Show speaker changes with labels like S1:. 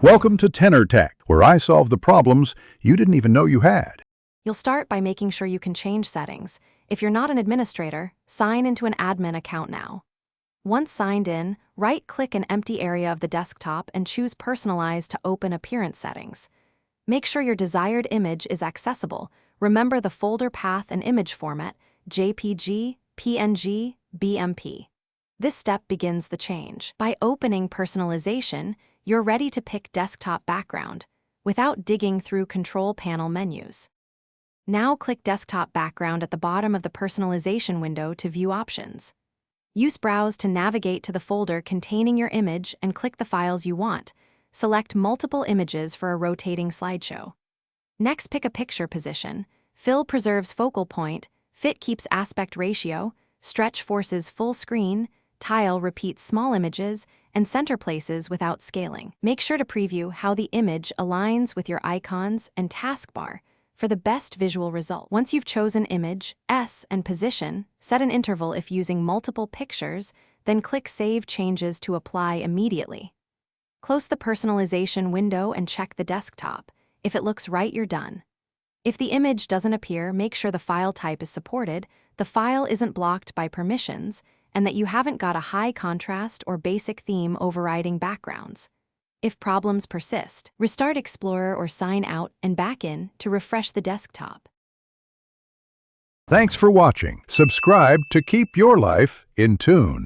S1: Welcome to Tenor Tech, where I solve the problems you didn't even know you had.
S2: You'll start by making sure you can change settings. If you're not an administrator, sign into an admin account now. Once signed in, right-click an empty area of the desktop and choose Personalize to open appearance settings. Make sure your desired image is accessible. Remember the folder path and image format, JPG, PNG, BMP. This step begins the change. By opening Personalization, you're ready to pick desktop background without digging through control panel menus. Now click Desktop Background at the bottom of the Personalization window to view options. Use Browse to navigate to the folder containing your image and click the files you want. Select multiple images for a rotating slideshow. Next, pick a picture position. Fill preserves focal point, Fit keeps aspect ratio, Stretch forces full screen, Tile repeats small images, and center places without scaling. Make sure to preview how the image aligns with your icons and taskbar for the best visual result. Once you've chosen image, S, and position, set an interval if using multiple pictures, then click Save Changes to apply immediately. Close the Personalization window and check the desktop. If it looks right, you're done. If the image doesn't appear, make sure the file type is supported, the file isn't blocked by permissions, and that you haven't got a high contrast or basic theme overriding backgrounds. If problems persist, restart Explorer or sign out and back in to refresh the desktop.
S1: Thanks for watching. Subscribe to keep your life in tune.